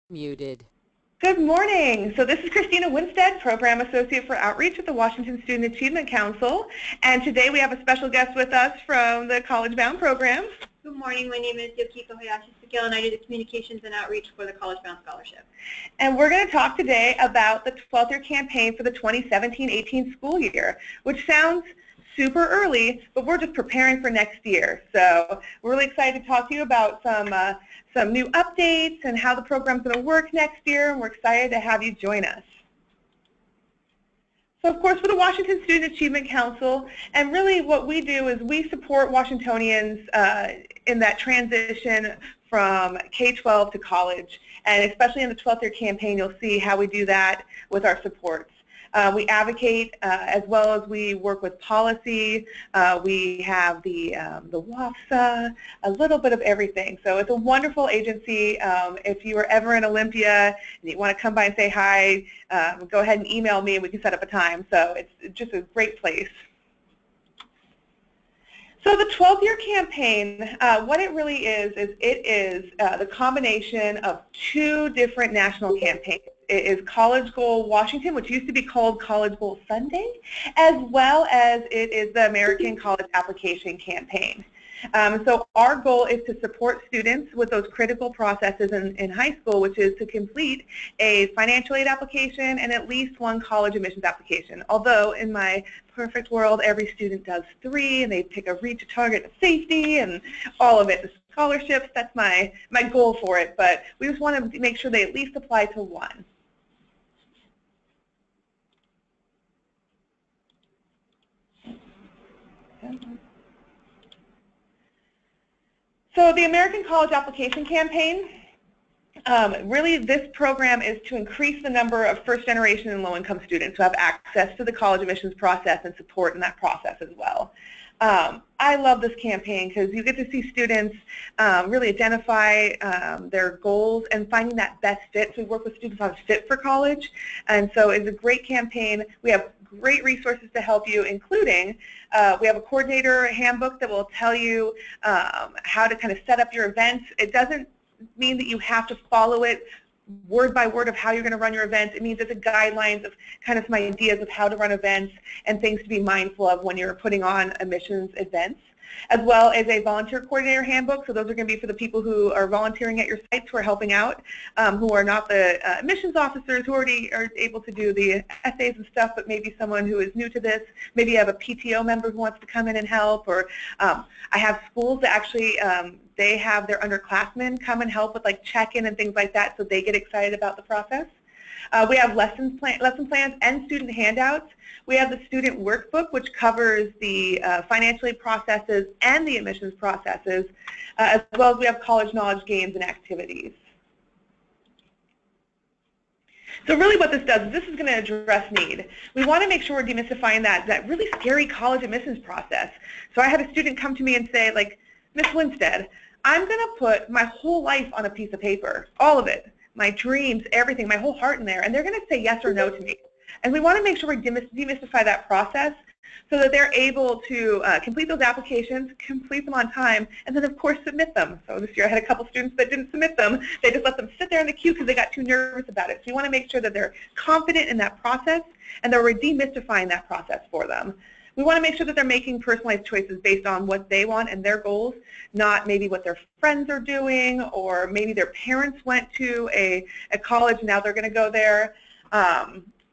Muted. Good morning. So this is Christina Winstead, Program Associate for Outreach at the Washington Student Achievement Council. And today we have a special guest with us from the College Bound program. Good morning. My name is Yukiko Hayashi-Sakil, and I do the Communications and Outreach for the College Bound Scholarship. And we're going to talk today about the 12th year campaign for the 2017-18 school year, which sounds super early, but we're just preparing for next year. So we're really excited to talk to you about some new updates and how the program's going to work next year, and we're excited to have you join us. So of course, for the Washington Student Achievement Council, and really what we do is we support Washingtonians in that transition from K-12 to college, and especially in the 12th year campaign, you'll see how we do that with our supports. We advocate as well as we work with policy. We have the WAFSA, a little bit of everything. So it's a wonderful agency. If you are ever in Olympia and you want to come by and say hi, go ahead and email me and we can set up a time. So it's just a great place. So the 12th year campaign, what it really is it is the combination of two different national campaigns. It is College Goal Washington, which used to be called College Goal Sunday, as well as it is the American College Application Campaign. So our goal is to support students with those critical processes in high school, which is to complete a financial aid application and at least one college admissions application. Although in my perfect world, every student does 3, and they pick a reach, a target, a safety, and all of it. The scholarships, that's my goal for it. But we just want to make sure they at least apply to 1. So the American College Application Campaign, really this program is to increase the number of first-generation and low-income students who have access to the college admissions process and support in that process as well. I love this campaign because you get to see students really identify their goals and finding that best fit. So we work with students on fit for college, and so it's a great campaign. We have great resources to help you, including we have a coordinator handbook that will tell you how to kind of set up your events. It doesn't mean that you have to follow it word by word of how you're going to run your events. It means it's a guidelines of kind of some ideas of how to run events and things to be mindful of when you're putting on admissions events, as well as a volunteer coordinator handbook. So those are going to be for the people who are volunteering at your sites, who are helping out, who are not the admissions officers, who already are able to do the essays and stuff, but maybe someone who is new to this. Maybe you have a PTO member who wants to come in and help, or I have schools that actually they have their underclassmen come and help with like check-in and things like that, so they get excited about the process. We have lesson plans and student handouts. We have the student workbook, which covers the financial aid processes and the admissions processes, as well as we have college knowledge games and activities. So really what this does is this is going to address need. We want to make sure we're demystifying that really scary college admissions process. So I had a student come to me and say, like, Miss Winstead, I'm going to put my whole life on a piece of paper, all of it, my dreams, everything, my whole heart in there, and they're going to say yes or no to me. And we want to make sure we demystify that process so that they're able to complete those applications, complete them on time, and then of course submit them. So this year I had a couple students that didn't submit them. They just let them sit there in the queue because they got too nervous about it. So we want to make sure that they're confident in that process and that we're demystifying that process for them. We want to make sure that they're making personalized choices based on what they want and their goals, not maybe what their friends are doing, or maybe their parents went to a college and now they're going to go there.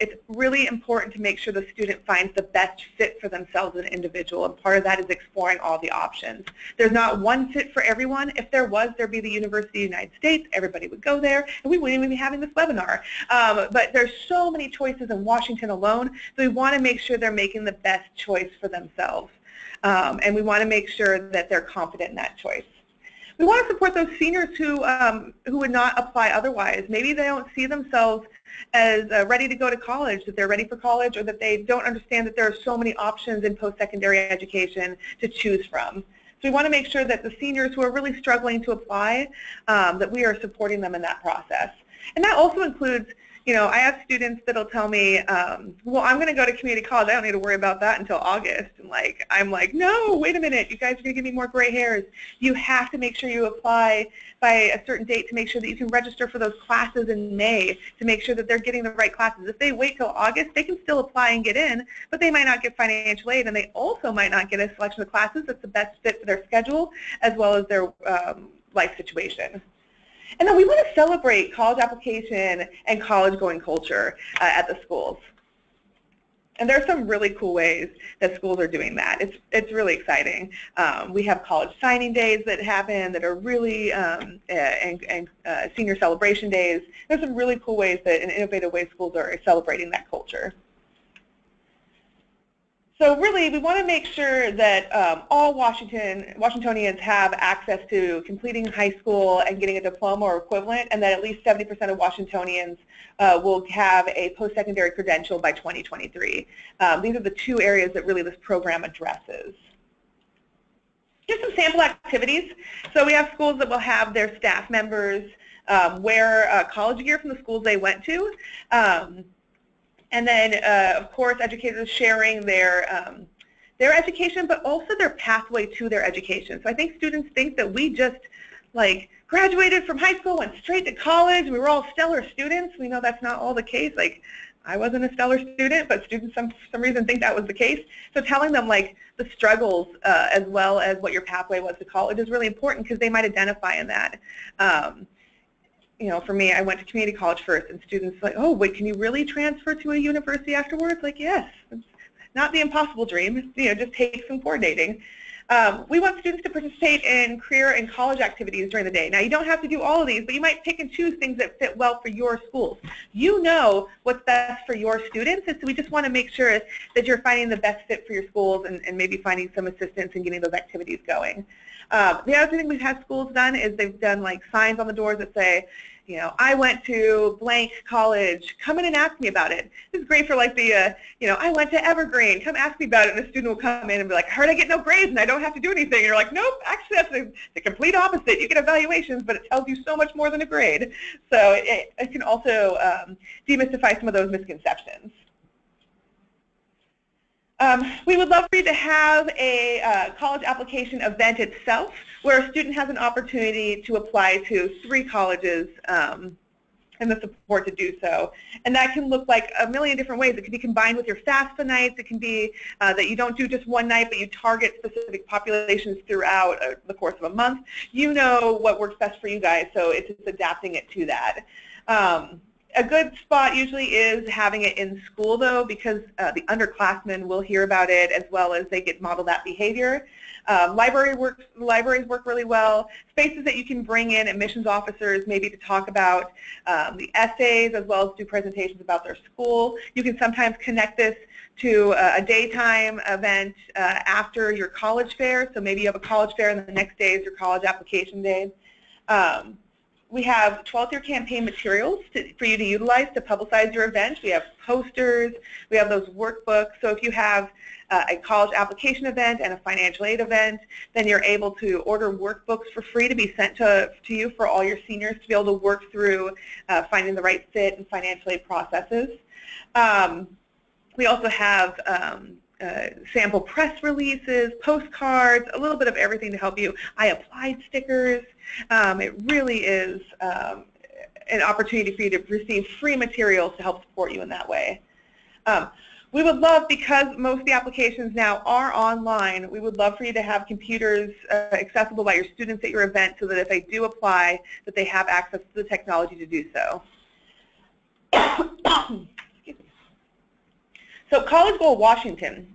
It's really important to make sure the student finds the best fit for themselves as an individual, and part of that is exploring all the options. There's not one fit for everyone. If there was, there'd be the University of the United States. Everybody would go there, and we wouldn't even be having this webinar. But there's so many choices in Washington alone, so we want to make sure they're making the best choice for themselves, and we want to make sure that they're confident in that choice. We want to support those seniors who would not apply otherwise. Maybe they don't see themselves as ready to go to college, that they're ready for college, or that they don't understand that there are so many options in post-secondary education to choose from. So we want to make sure that the seniors who are really struggling to apply, that we are supporting them in that process. And that also includes I have students that'll tell me, well, I'm going to go to community college. I don't need to worry about that until August. And I'm like, no, wait a minute. You guys are going to give me more gray hairs. You have to make sure you apply by a certain date to make sure that you can register for those classes in May to make sure that they're getting the right classes. If they wait till August, they can still apply and get in, but they might not get financial aid, and they also might not get a selection of classes that's the best fit for their schedule as well as their life situation. And then we want to celebrate college application and college-going culture at the schools. And there are some really cool ways that schools are doing that. It's really exciting. We have college signing days that happen that are really, and senior celebration days. There's some really cool ways that, in innovative ways, schools are celebrating that culture. So really, we want to make sure that all Washingtonians have access to completing high school and getting a diploma or equivalent, and that at least 70% of Washingtonians will have a post-secondary credential by 2023. These are the two areas that really this program addresses. Here's some sample activities. So we have schools that will have their staff members wear college gear from the schools they went to. And then, of course, educators sharing their education, but also their pathway to their education. So I think students think that we just graduated from high school, went straight to college, we were all stellar students. We know that's not all the case. I wasn't a stellar student, but students for some reason think that was the case. So telling them the struggles as well as what your pathway was to college is really important because they might identify in that. For me, I went to community college first, and students oh, wait, can you really transfer to a university afterwards? Yes, it's not the impossible dream. Just take some coordinating. We want students to participate in career and college activities during the day. Now, you don't have to do all of these, but you might pick and choose things that fit well for your schools. You know what's best for your students, and so we just want to make sure that you're finding the best fit for your schools and maybe finding some assistance in getting those activities going. The other thing we've had schools done is they've done signs on the doors that say, I went to blank college, come in and ask me about it. This is great for I went to Evergreen, come ask me about it, and a student will come in and be like, I heard I get no grades and I don't have to do anything. And you're like, nope, actually that's the complete opposite. You get evaluations, but it tells you so much more than a grade. So it can also demystify some of those misconceptions. We would love for you to have a college application event itself where a student has an opportunity to apply to 3 colleges and the support to do so. And that can look like a million different ways. It can be combined with your FAFSA nights. It can be that you don't do just one night, but you target specific populations throughout the course of a month. You know what works best for you guys, so it's just adapting it to that. A good spot usually is having it in school, though, because the underclassmen will hear about it as well as they get modeled that behavior. Libraries work really well. Spaces that you can bring in admissions officers maybe to talk about the essays as well as do presentations about their school. You can sometimes connect this to a daytime event after your college fair. So maybe you have a college fair and the next day is your college application day. We have 12th year campaign materials for you to utilize to publicize your event. We have posters, we have those workbooks. So if you have a college application event and a financial aid event, then you're able to order workbooks for free to be sent to you for all your seniors to be able to work through finding the right fit and financial aid processes. We also have sample press releases, postcards, a little bit of everything to help you. I applied stickers. It really is an opportunity for you to receive free materials to help support you in that way. We would love, because most of the applications now are online, we would love for you to have computers accessible by your students at your event so that if they do apply, that they have access to the technology to do so. So College Bowl Washington.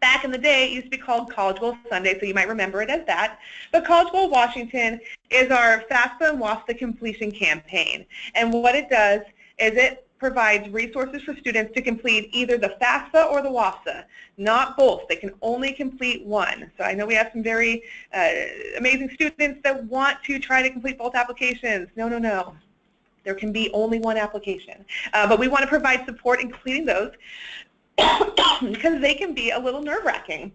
Back in the day, it used to be called College Bowl Sunday, so you might remember it as that. But College Bowl Washington is our FAFSA and WAFSA completion campaign. And what it does is it provides resources for students to complete either the FAFSA or the WAFSA, not both. They can only complete one. So I know we have some very amazing students that want to try to complete both applications. No, no, no. There can be only one application. But we want to provide support in completing those because they can be a little nerve-wracking.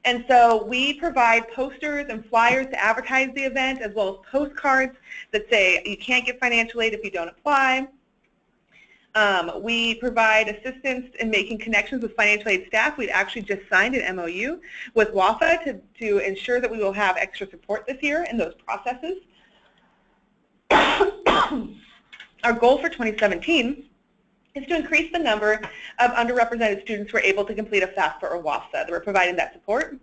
And so we provide posters and flyers to advertise the event, as well as postcards that say you can't get financial aid if you don't apply. We provide assistance in making connections with financial aid staff. We've actually just signed an MOU with WAFA to ensure that we will have extra support this year in those processes. Our goal for 2017 is to increase the number of underrepresented students who are able to complete a FAFSA or WAFSA, that we're providing that support,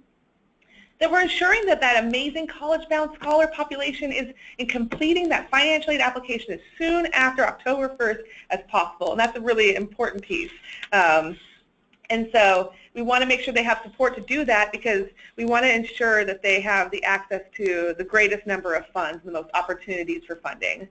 that we're ensuring that that amazing college-bound scholar population is in completing that financial aid application as soon after October 1st as possible, and that's a really important piece. And so we want to make sure they have support to do that because we want to ensure that they have the access to the greatest number of funds, the most opportunities for funding.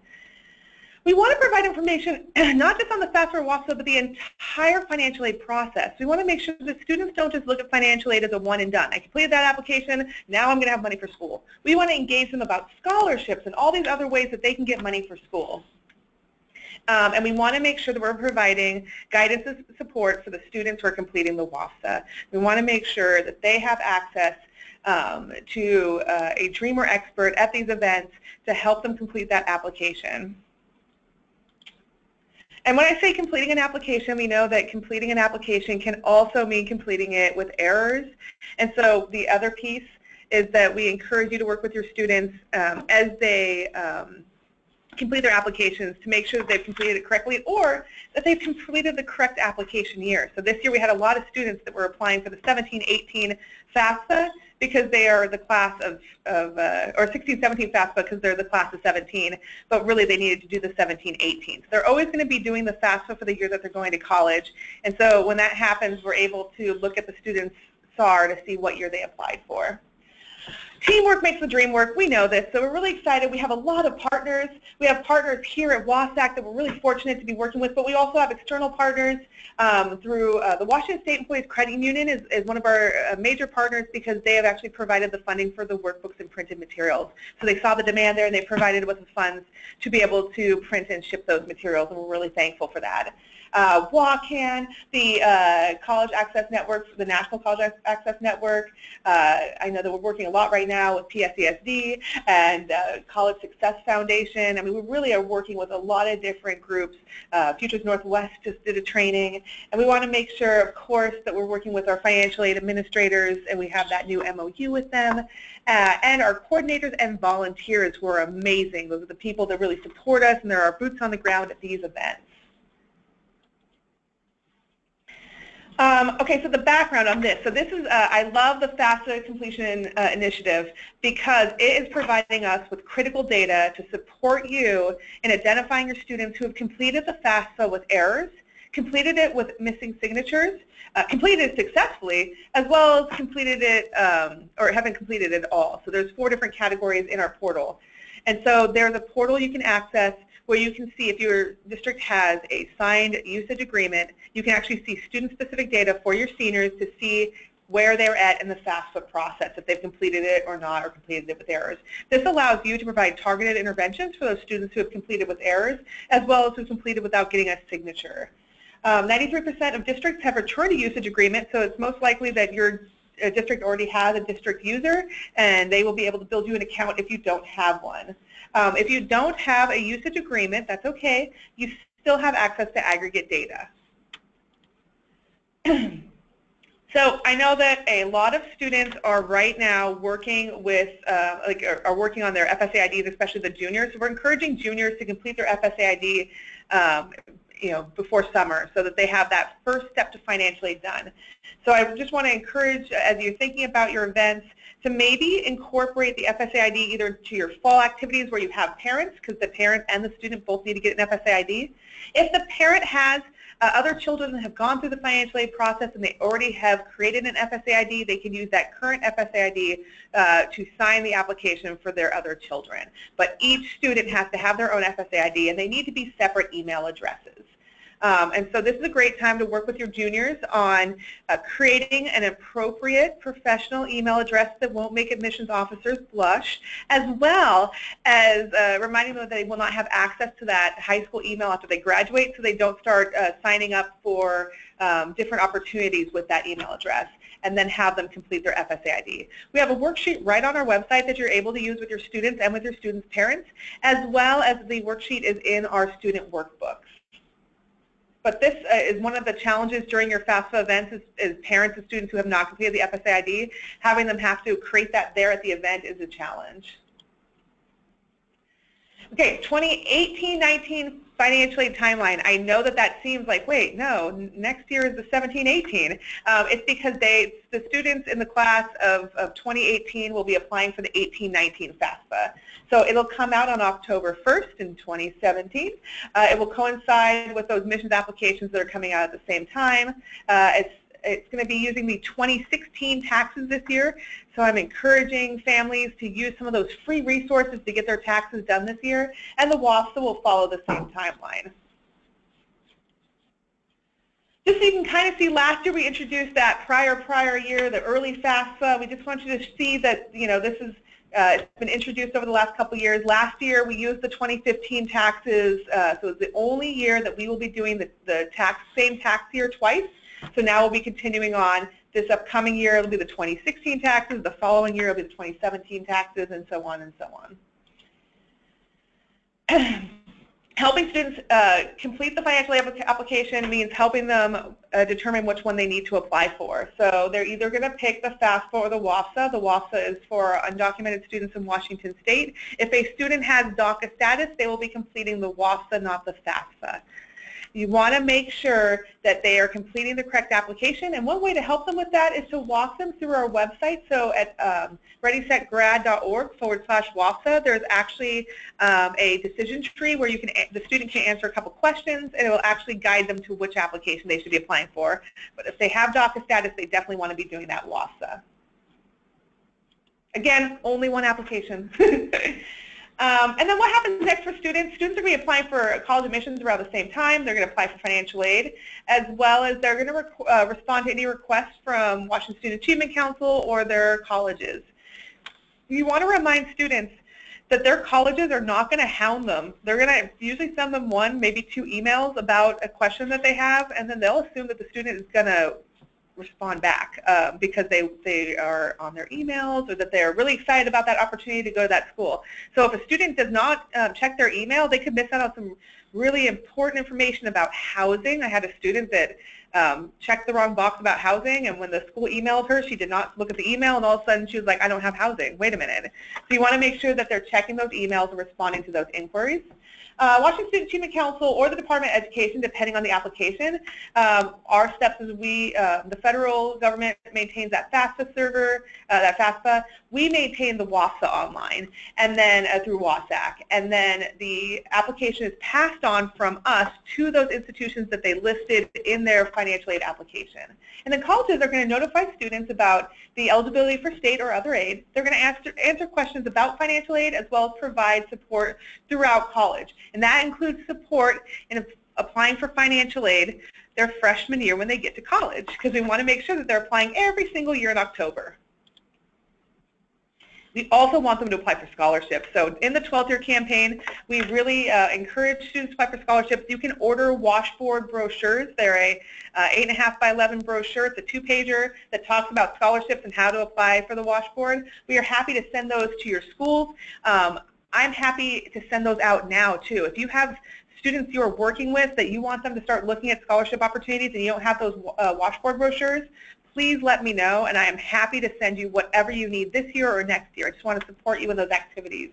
We want to provide information not just on the FAFSA or WAFSA, but the entire financial aid process. We want to make sure that students don't just look at financial aid as a one and done. I completed that application, now I'm going to have money for school. We want to engage them about scholarships and all these other ways that they can get money for school. And we want to make sure that we're providing guidance and support for the students who are completing the WAFSA. We want to make sure that they have access to a dreamer expert at these events to help them complete that application. And when I say completing an application, we know that completing an application can also mean completing it with errors. And so the other piece is that we encourage you to work with your students as they complete their applications to make sure that they've completed it correctly or that they've completed the correct application year. So this year we had a lot of students that were applying for the 17-18 FAFSA because they are the class of or 16-17 FAFSA because they're the class of 17, but really they needed to do the 17-18. So they're always going to be doing the FAFSA for the year that they're going to college. And so when that happens, we're able to look at the students' SAR to see what year they applied for. Teamwork makes the dream work. We know this, so we're really excited. We have a lot of partners. We have partners here at WASAC that we're really fortunate to be working with, but we also have external partners through the Washington State Employees Credit Union is one of our major partners because they have actually provided the funding for the workbooks and printed materials. So they saw the demand there and they provided us with the funds to be able to print and ship those materials, and we're really thankful for that. WACAN, the College Access Network, the National College Access Network. I know that we're working a lot right now with PSESD and College Success Foundation. I mean, we really are working with a lot of different groups. Futures Northwest just did a training, and we want to make sure, of course, that we're working with our financial aid administrators, and we have that new MOU with them. And our coordinators and volunteers who are amazing. Those are the people that really support us, and they're our boots on the ground at these events. Okay, so the background on this. So this is, I love the FAFSA completion initiative because it is providing us with critical data to support you in identifying your students who have completed the FAFSA with errors, completed it with missing signatures, completed it successfully, as well as completed it or haven't completed it at all. So there's 4 different categories in our portal. And so there's a portal you can access where you can see if your district has a signed usage agreement. You can actually see student-specific data for your seniors to see where they're at in the FAFSA process, if they've completed it or not, or completed it with errors. This allows you to provide targeted interventions for those students who have completed with errors, as well as who completed without getting a signature. 93% of districts have returned a usage agreement, so it's most likely that your district already has a district user, and they will be able to build you an account if you don't have one. If you don't have a usage agreement, that's okay. You still have access to aggregate data. So I know that a lot of students are right now working with, are working on their FSA IDs, especially the juniors. So we're encouraging juniors to complete their FSA ID before summer so that they have that first step to financial aid done. So I just want to encourage, as you're thinking about your events, to maybe incorporate the FSA ID either to your fall activities where you have parents, because the parent and the student both need to get an FSA ID. If the parent has other children that have gone through the financial aid process and they already have created an FSA ID, they can use that current FSA ID to sign the application for their other children. But each student has to have their own FSA ID, and they need to be separate email addresses. And so this is a great time to work with your juniors on creating an appropriate professional email address that won't make admissions officers blush, as well as reminding them that they will not have access to that high school email after they graduate, so they don't start signing up for different opportunities with that email address, and then have them complete their FSA ID. We have a worksheet right on our website that you're able to use with your students and with your students' parents, as well as the worksheet is in our student workbooks. But this is one of the challenges during your FAFSA events is parents and students who have not completed the FSA ID. Having them have to create that there at the event is a challenge. Okay, 2018-19 financial aid timeline. I know that that seems like, wait, no, next year is the 17-18. It's because the students in the class of 2018 will be applying for the 18-19 FAFSA. So it'll come out on October 1st in 2017. It will coincide with those missions applications that are coming out at the same time. It's going to be using the 2016 taxes this year, so I'm encouraging families to use some of those free resources to get their taxes done this year, and the WAFSA will follow the same timeline. Just so you can kind of see, last year we introduced that prior year, the early FAFSA. We just want you to see that, you know, this is it's been introduced over the last couple of years. Last year we used the 2015 taxes, so it's the only year that we will be doing the same tax year twice. So now we'll be continuing on. This upcoming year it'll be the 2016 taxes, the following year it'll be the 2017 taxes, and so on and so on. Helping students complete the financial aid application means helping them determine which one they need to apply for. So they're either going to pick the FAFSA or the WAFSA. The WAFSA is for undocumented students in Washington State. If a student has DACA status, they will be completing the WAFSA, not the FAFSA. You want to make sure that they are completing the correct application, and one way to help them with that is to walk them through our website. So at readysetgrad.org/WAFSA, there's actually a decision tree where the student can answer a couple questions, and it will actually guide them to which application they should be applying for. But if they have DACA status, they definitely want to be doing that WAFSA. Again, only one application. And then what happens next for students? Students are going to be applying for college admissions around the same time. They're going to apply for financial aid, as well as they're going to respond to any requests from Washington Student Achievement Council or their colleges. You want to remind students that their colleges are not going to hound them. They're going to usually send them one, maybe two emails about a question that they have, and then they'll assume that the student is going to respond back because they are on their emails, or that they're really excited about that opportunity to go to that school. So if a student does not check their email, they could miss out on some really important information about housing. I had a student that checked the wrong box about housing, and when the school emailed her, she did not look at the email, and all of a sudden she was like, I don't have housing. Wait a minute. So you want to make sure that they're checking those emails and responding to those inquiries. Washington Student Achievement Council or the Department of Education, depending on the application, our steps is the federal government maintains that FAFSA server, that FAFSA. We maintain the WAFSA online, and then through WASAC, and then the application is passed on from us to those institutions that they listed in their financial aid application. And then colleges are going to notify students about the eligibility for state or other aid. They're going to answer questions about financial aid, as well as provide support throughout college. And that includes support in applying for financial aid their freshman year when they get to college, because we want to make sure that they're applying every single year in October. We also want them to apply for scholarships. So in the 12th year campaign, we really encourage students to apply for scholarships. You can order washboard brochures. They're a 8.5 by 11 brochure. It's a 2-pager that talks about scholarships and how to apply for the washboard. We are happy to send those to your schools. I'm happy to send those out now too. If you have students you are working with that you want them to start looking at scholarship opportunities and you don't have those washboard brochures, please let me know, and I am happy to send you whatever you need this year or next year. I just want to support you in those activities.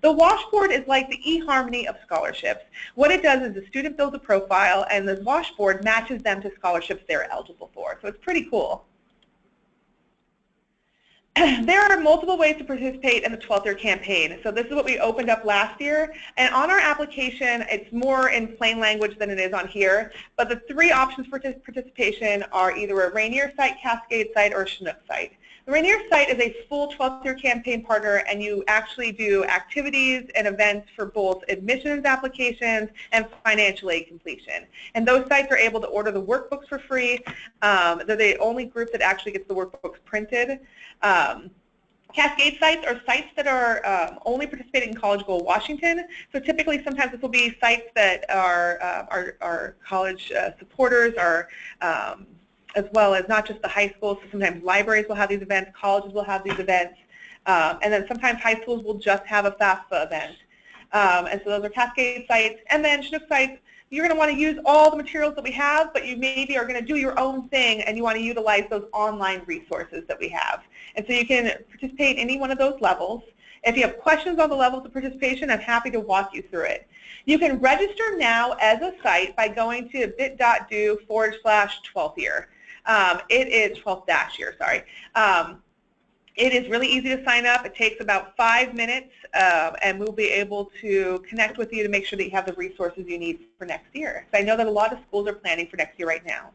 The washboard is like the eHarmony of scholarships. What it does is the student builds a profile, and the washboard matches them to scholarships they're eligible for. So it's pretty cool. There are multiple ways to participate in the 12th year campaign. So this is what we opened up last year. And on our application, it's more in plain language than it is on here. But the 3 options for participation are either a Rainier site, Cascade site, or a Chinook site. The Rainier site is a full 12th year campaign partner, and you actually do activities and events for both admissions applications and financial aid completion. And those sites are able to order the workbooks for free. They're the only group that actually gets the workbooks printed. Cascade sites are sites that are only participating in College Goal Washington. So typically, sometimes this will be sites that are college supporters, as well as not just the high schools. So sometimes libraries will have these events, colleges will have these events, and then sometimes high schools will just have a FAFSA event. And so those are Cascade sites. And then Chinook sites, you're going to want to use all the materials that we have, but you maybe are going to do your own thing and you want to utilize those online resources that we have. And so you can participate in any one of those levels. If you have questions on the levels of participation, I'm happy to walk you through it. You can register now as a site by going to bit.do/12th year. It is 12th dash year, sorry. It is really easy to sign up. It takes about 5 minutes, and we'll be able to connect with you to make sure that you have the resources you need for next year. So I know that a lot of schools are planning for next year right now.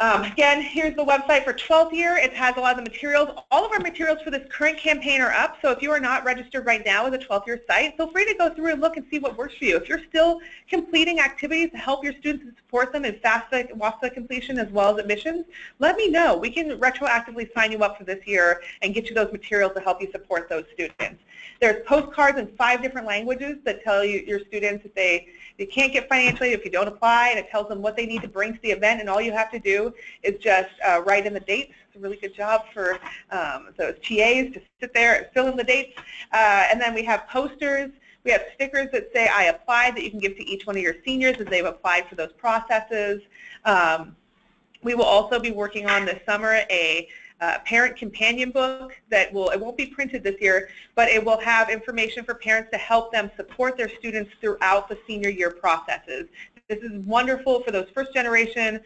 Again, here's the website for 12th year. It has a lot of the materials. All of our materials for this current campaign are up, so if you are not registered right now as a 12th year site, feel free to go through and look and see what works for you. If you're still completing activities to help your students and support them in FAFSA, WAFSA completion as well as admissions, let me know. We can retroactively sign you up for this year and get you those materials to help you support those students. There's postcards in 5 different languages that tell your students if they can't get financial aid if you don't apply, and it tells them what they need to bring to the event, and all you have to do is just write in the dates. It's a really good job for those TAs to sit there and fill in the dates. And then we have posters. We have stickers that say I applied that you can give to each one of your seniors as they've applied for those processes. We will also be working on this summer a parent companion book that it won't be printed this year, but it will have information for parents to help them support their students throughout the senior year processes. This is wonderful for those first generation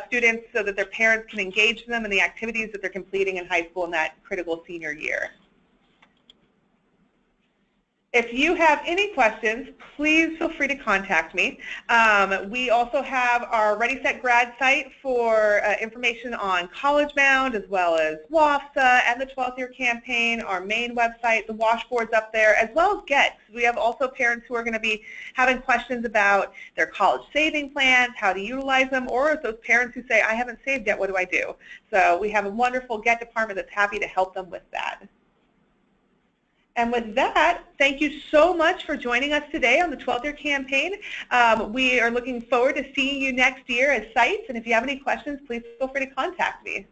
students so that their parents can engage them in the activities that they're completing in high school in that critical senior year. If you have any questions, please feel free to contact me. We also have our Ready Set Grad site for information on College Bound as well as WAFSA and the 12th year campaign, our main website, the washboards up there, as well as GET. We have also parents who are going to be having questions about their college saving plans, how to utilize them, or if those parents who say, I haven't saved yet, what do I do? So we have a wonderful GET department that's happy to help them with that. And with that, thank you so much for joining us today on the 12th year campaign. We are looking forward to seeing you next year as sites, and if you have any questions, please feel free to contact me.